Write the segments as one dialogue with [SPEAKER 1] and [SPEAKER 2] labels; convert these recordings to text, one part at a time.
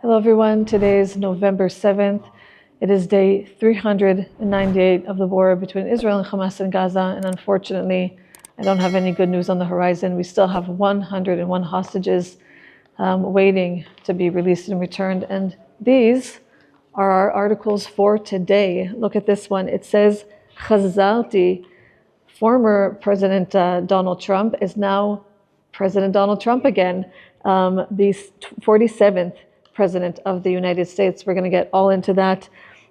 [SPEAKER 1] Hello everyone, today is November 7th. It is day 398 of the war between Israel and Hamas in Gaza, and unfortunately, I don't have any good news on the horizon. We still have 101 hostages waiting to be released and returned, and these are our articles for today. Look at this one. It says, Chazarti, former President Donald Trump is now President Donald Trump again, the 47th President of the United States. We're going to get all into that.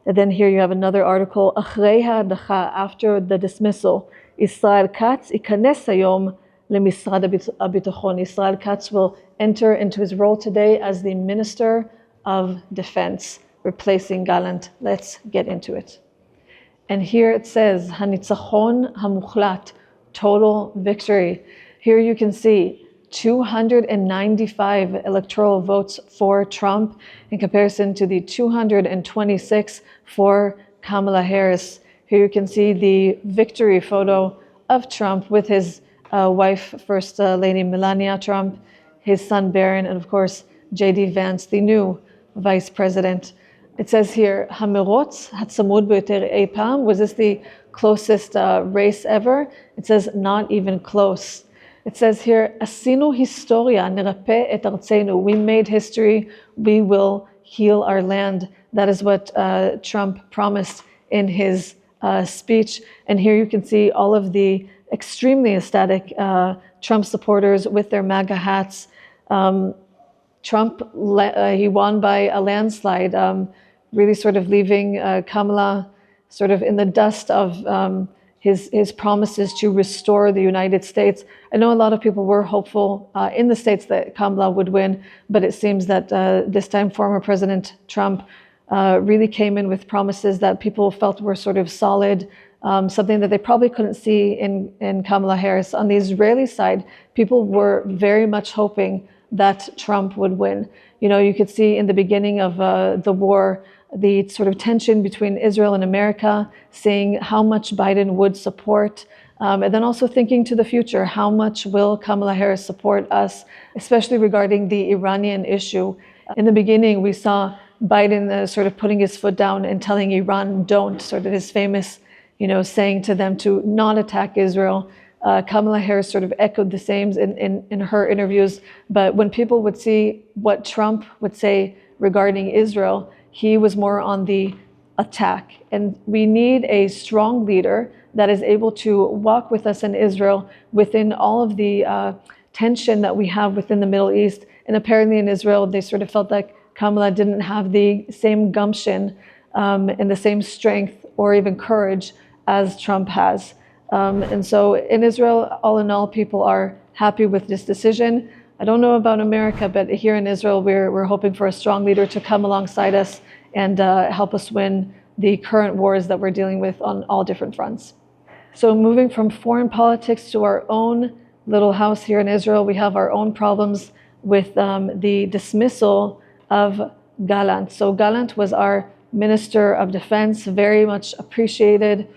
[SPEAKER 1] And then here you have another article, after the dismissal, Israel Katz ikanes hayom lemisrad habiטachon. Israel Katz will enter into his role today as the Minister of Defense, replacing Galant. Let's get into it. And here it says, hanitzachon hamuchlat, total victory. Here you can see 295 electoral votes for Trump in comparison to the 226 for Kamala Harris. Here you can see the victory photo of Trump with his wife, First Lady Melania Trump, his son Barron, and of course, J.D. Vance, the new vice president. It says here, Hamerotz hatzamud beyoter ei pam. Was this the closest race ever? It says not even close. It says here, Asinu historia nerape et artzenu. We made history. We will heal our land. That is what Trump promised in his speech. And here you can see all of the extremely ecstatic Trump supporters with their MAGA hats. Trump, he won by a landslide, really sort of leaving Kamala sort of in the dust of his promises to restore the United States. I know a lot of people were hopeful in the States that Kamala would win, but it seems that this time former President Trump really came in with promises that people felt were sort of solid, something that they probably couldn't see in Kamala Harris. On the Israeli side, people were very much hoping that Trump would win. You know, you could see in the beginning of the war, the sort of tension between Israel and America, seeing how much Biden would support, and then also thinking to the future, how much will Kamala Harris support us, especially regarding the Iranian issue. In the beginning, we saw Biden sort of putting his foot down and telling Iran, don't, sort of his famous, saying to them to not attack Israel. Kamala Harris sort of echoed the same in her interviews, but when people would see what Trump would say regarding Israel, he was more on the attack. And we need a strong leader that is able to walk with us in Israel within all of the tension that we have within the Middle East. And apparently in Israel, they sort of felt like Kamala didn't have the same gumption and the same strength or even courage as Trump has. And so in Israel, all in all, people are happy with this decision. I don't know about America, but here in Israel, we're hoping for a strong leader to come alongside us and help us win the current wars that we're dealing with on all different fronts. So moving from foreign politics to our own little house here in Israel, we have our own problems with the dismissal of Galant. So Galant was our Minister of Defense, very much appreciated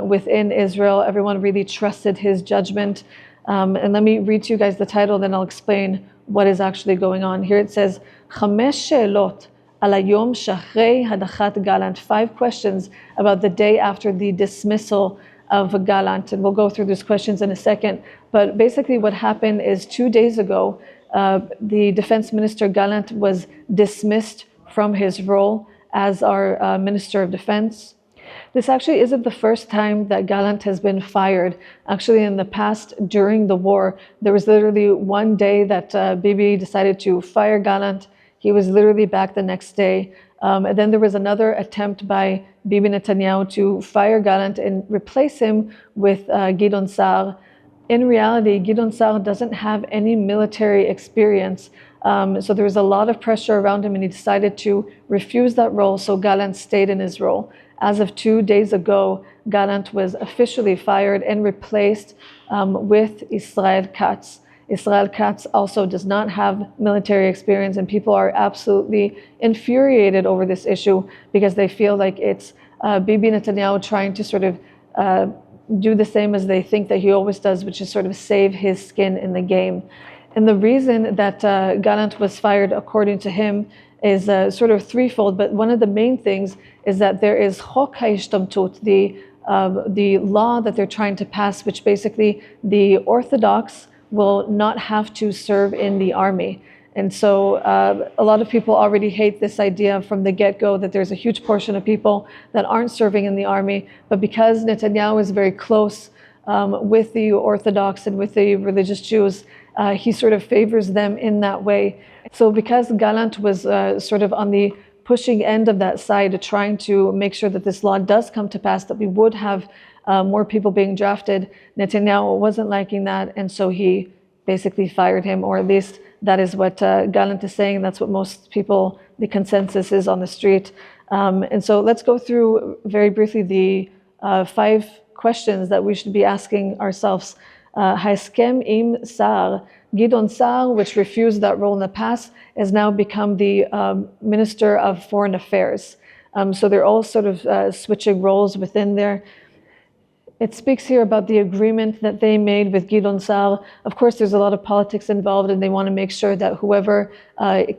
[SPEAKER 1] within Israel. Everyone really trusted his judgment. And let me read to you guys the title, then I'll explain what is actually going on. Here it says, Chamesh she'elot al hayom shachrei hadachat Galant. 5 questions about the day after the dismissal of Galant. And we'll go through these questions in a second. But basically what happened is 2 days ago, the Defense Minister Galant was dismissed from his role as our Minister of Defense. This actually isn't the first time that Galant has been fired. Actually, in the past, during the war, there was literally one day that Bibi decided to fire Galant. He was literally back the next day. And then there was another attempt by Bibi Netanyahu to fire Galant and replace him with Gideon Sa'ar. In reality, Gideon Sa'ar doesn't have any military experience. So there was a lot of pressure around him, and he decided to refuse that role, so Galant stayed in his role. As of 2 days ago, Galant was officially fired and replaced with Israel Katz. Israel Katz also does not have military experience, and people are absolutely infuriated over this issue because they feel like it's Bibi Netanyahu trying to sort of do the same as they think that he always does, which is sort of save his skin in the game. And the reason that Galant was fired, according to him, is sort of threefold, but one of the main things is that there is Chok HaIshtamtut, the law that they're trying to pass, which basically the Orthodox will not have to serve in the army. And so a lot of people already hate this idea from the get-go that there's a huge portion of people that aren't serving in the army. But because Netanyahu is very close with the Orthodox and with the religious Jews, he sort of favors them in that way. So because Galant was sort of on the pushing end of that side, trying to make sure that this law does come to pass, that we would have more people being drafted, Netanyahu wasn't liking that, and so he basically fired him, or at least that is what Galant is saying. That's what most people, the consensus is on the street. And so let's go through very briefly the 5 questions that we should be asking ourselves. Haskem im Sar, Gidon Sar, which refused that role in the past, has now become the Minister of Foreign Affairs. So they're all sort of switching roles within there. It speaks here about the agreement that they made with Gidon Sar. Of course, there's a lot of politics involved, and they want to make sure that whoever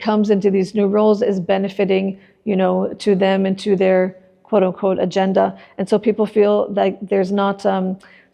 [SPEAKER 1] comes into these new roles is benefiting, to them and to their quote-unquote agenda. And so people feel like there's not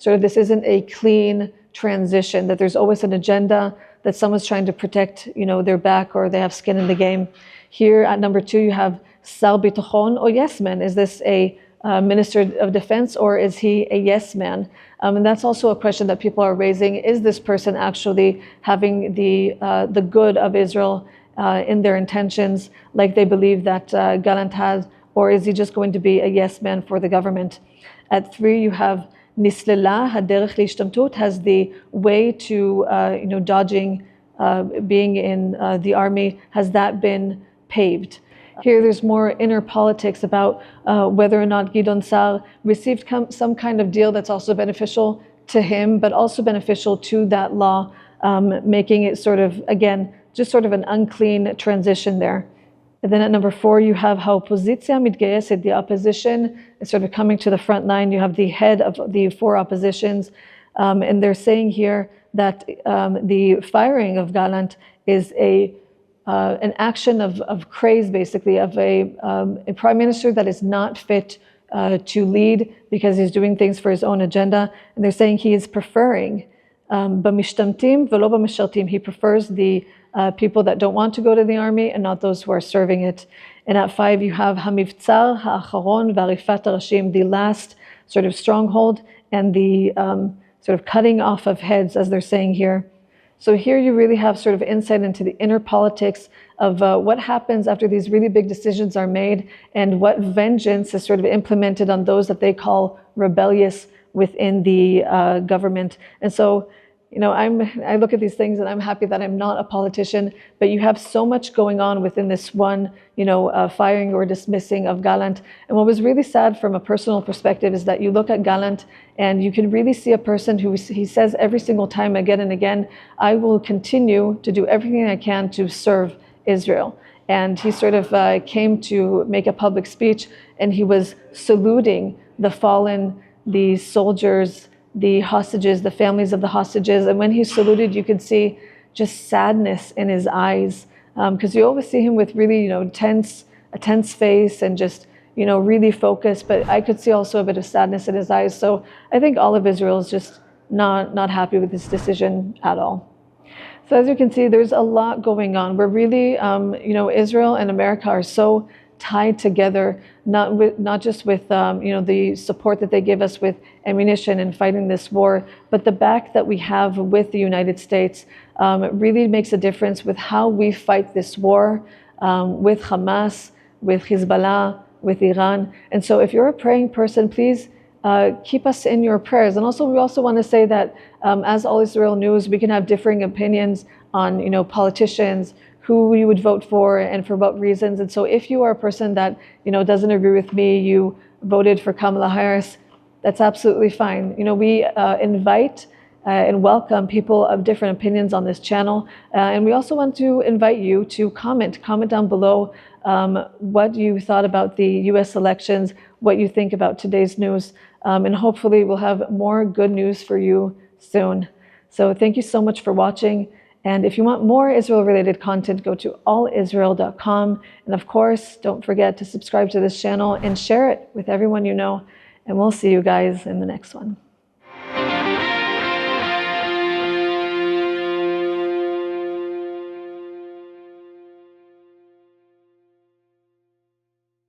[SPEAKER 1] this isn't a clean transition, that there's always an agenda, that someone's trying to protect, their back, or they have skin in the game. Here at number 2, you have Sar Bitochon, or yes man. Is this a Minister of Defense, or is he a yes man? And that's also a question that people are raising. Is this person actually having the good of Israel in their intentions, like they believe that Galant has, or is he just going to be a yes man for the government? At 3, you have Nislela Haderech Lishtamtut, has the way to dodging being in the army, has that been paved? Here there's more inner politics about whether or not Gidon Sar received some kind of deal that's also beneficial to him, but also beneficial to that law, making it sort of, again, just sort of an unclean transition there. And then at number 4, you have Haopozitsia Mitgeyeset, the opposition is sort of coming to the front line. You have the head of the 4 oppositions, and they're saying here that the firing of Galant is an action of craze, basically, of a prime minister that is not fit to lead because he's doing things for his own agenda. And they're saying he is preferring b'mishtamtim v'lo b'mishartim. He prefers the people that don't want to go to the army and not those who are serving it. And at 5, you have hamivtzar ha'acharon v'arifat harashim, the last sort of stronghold and the sort of cutting off of heads, as they're saying here. So here you really have sort of insight into the inner politics of what happens after these really big decisions are made, and what vengeance is sort of implemented on those that they call rebellious within the government. And so, I look at these things and I'm happy that I'm not a politician, but you have so much going on within this one, firing or dismissing of Galant. And what was really sad from a personal perspective is that you look at Galant and you can really see a person who he says every single time, again and again, I will continue to do everything I can to serve Israel. And he sort of came to make a public speech, and he was saluting the fallen, the soldiers, the hostages, the families of the hostages. And when he saluted, you could see just sadness in his eyes, because you always see him with really, a tense face and just, really focused. But I could see also a bit of sadness in his eyes. So I think all of Israel is just not happy with this decision at all. So as you can see, there's a lot going on. We're really, Israel and America are so tied together, not just with the support that they give us with ammunition and fighting this war, but the back that we have with the United States really makes a difference with how we fight this war with Hamas, with Hezbollah, with Iran. And so if you're a praying person, please keep us in your prayers. And also, we also want to say that as All Israel News, we can have differing opinions on politicians, who you would vote for and for what reasons. And so if you are a person that doesn't agree with me, you voted for Kamala Harris, that's absolutely fine. We invite and welcome people of different opinions on this channel. And we also want to invite you to comment down below what you thought about the US elections, what you think about today's news. And hopefully we'll have more good news for you soon. So thank you so much for watching. And if you want more Israel-related content, go to allisrael.com. And of course, don't forget to subscribe to this channel and share it with everyone you know. And we'll see you guys in the next one.